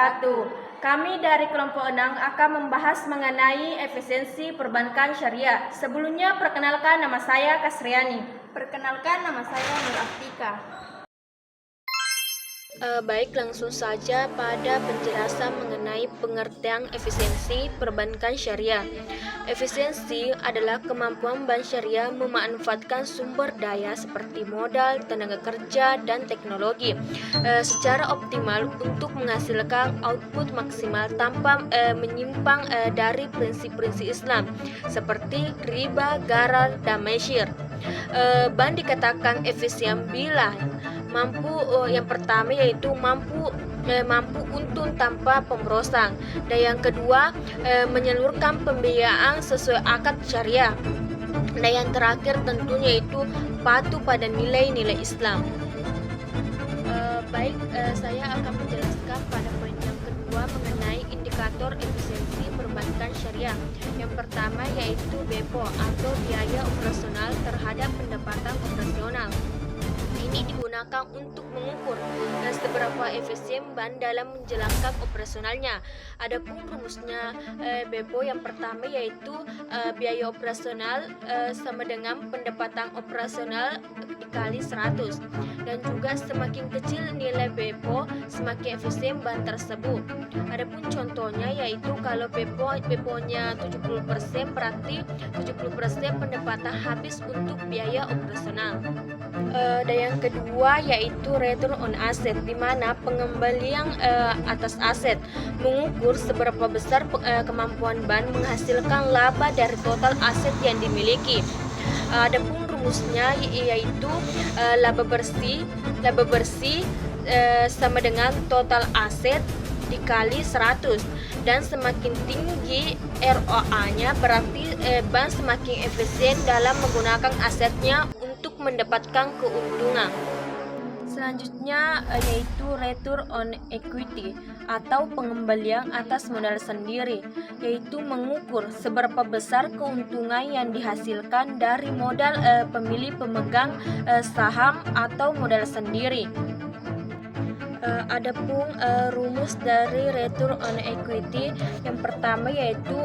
wabarakatuh. Kami dari kelompok 6 akan membahas mengenai efisiensi perbankan syariah. Sebelumnya perkenalkan, nama saya Kasriani. Perkenalkan, nama saya Nur Aftika. Baik, langsung saja pada penjelasan mengenai pengertian efisiensi perbankan syariah. Efisiensi adalah kemampuan bank syariah memanfaatkan sumber daya seperti modal, tenaga kerja, dan teknologi secara optimal untuk menghasilkan output maksimal tanpa menyimpang dari prinsip-prinsip Islam seperti riba, gharar, dan maisir. Bank dikatakan efisien bila mampu yang pertama yaitu mampu untung tanpa pemborosan, dan yang kedua menyalurkan pembiayaan sesuai akad syariah, dan yang terakhir tentunya itu patuh pada nilai-nilai Islam. Saya akan menjelaskan pada poin yang kedua mengenai indikator efisiensi perbankan syariah. Yang pertama yaitu BEPO atau biaya operasional terhadap pendapatan operasional. Ini digunakan untuk mengukur seberapa efisien bank dalam menjalankan operasionalnya. Adapun rumusnya BEPO yang pertama yaitu biaya operasional sama dengan pendapatan operasional dikali 100, dan juga semakin kecil nilai BEPO semakin efisien bank tersebut. Adapun contohnya yaitu kalau BEPO-nya 70% berarti 70% pendapatan habis untuk biaya operasional. Dan yang kedua yaitu return on asset, di mana pengembalian atas aset mengukur seberapa besar kemampuan bank menghasilkan laba dari total aset yang dimiliki. Adapun rumusnya yaitu laba bersih sama dengan total aset dikali 100, dan semakin tinggi ROA-nya berarti bank semakin efisien dalam menggunakan asetnya untuk mendapatkan keuntungan. Selanjutnya yaitu return on equity atau pengembalian atas modal sendiri, yaitu mengukur seberapa besar keuntungan yang dihasilkan dari modal pemilik pemegang saham atau modal sendiri. Adapun rumus dari return on equity yang pertama yaitu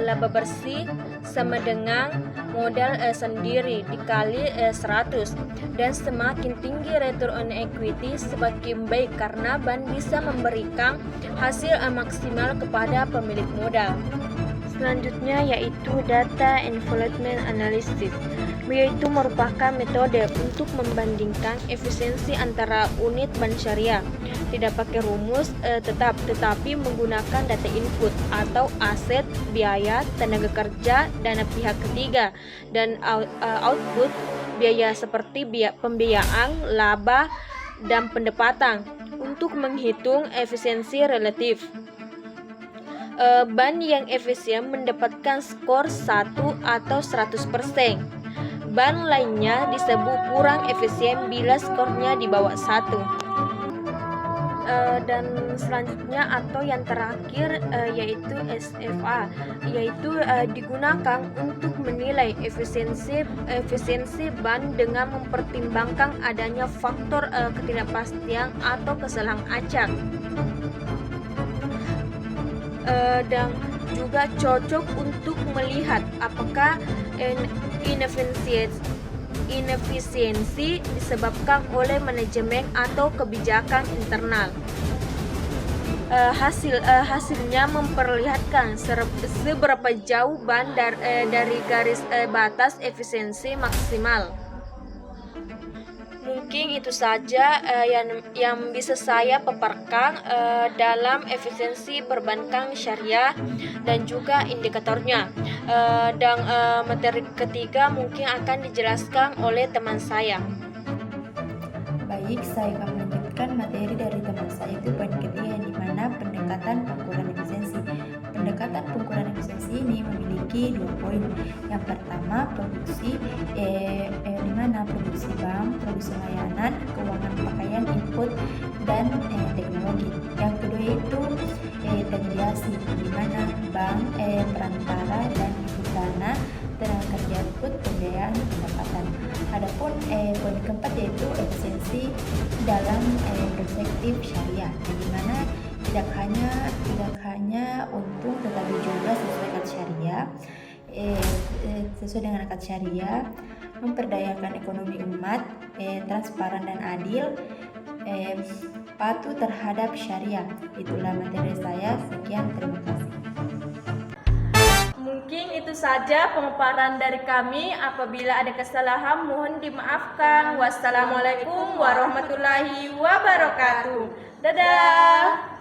laba bersih sama dengan modal sendiri dikali 100, dan semakin tinggi return on equity semakin baik karena bank bisa memberikan hasil maksimal kepada pemilik modal. Selanjutnya yaitu data involvement analysis, yaitu merupakan metode untuk membandingkan efisiensi antara unit bank syariah. Tidak pakai rumus tetapi menggunakan data input atau aset, biaya, tenaga kerja, dana pihak ketiga, dan output biaya seperti pembiayaan, laba, dan pendapatan untuk menghitung efisiensi relatif. Bank yang efisien mendapatkan skor 1 atau 100%. Bank lainnya disebut kurang efisien bila skornya di bawah 1. Dan selanjutnya atau yang terakhir yaitu SFA, yaitu digunakan untuk menilai efisiensi bank dengan mempertimbangkan adanya faktor ketidakpastian atau kesalahan acak. Dan juga cocok untuk melihat apakah inefisiensi disebabkan oleh manajemen atau kebijakan internal. Hasilnya memperlihatkan seberapa jauh bank dari garis batas efisiensi maksimal. Mungkin itu saja yang bisa saya paparkan dalam efisiensi perbankan syariah dan juga indikatornya. Dan materi ketiga mungkin akan dijelaskan oleh teman saya. Baik, saya akan melanjutkan materi dari teman saya itu poin ketiga, yang dimana pendekatan pengukuran efisiensi. Pendekatan pengukuran efisiensi ini memiliki 2 poin. Yang pertama produksi, di mana produksi bank, produksi layanan, keuangan pakaian, input, dan teknologi. Yang kedua itu intermediasi, di mana bank, perantara, dan input dana, tenaga kerja, output, pembiayaan, pendapatan. Adapun poin keempat yaitu efisiensi dalam perspektif syariah, di mana tidak hanya untung tetapi juga sesuai dengan akad syariah, memperdayakan ekonomi umat, transparan dan adil, patuh terhadap syariah. Itulah materi saya. Sekian, terima kasih. Mungkin itu saja pemaparan dari kami. Apabila ada kesalahan mohon dimaafkan. Wassalamualaikum warahmatullahi wabarakatuh. Dadah.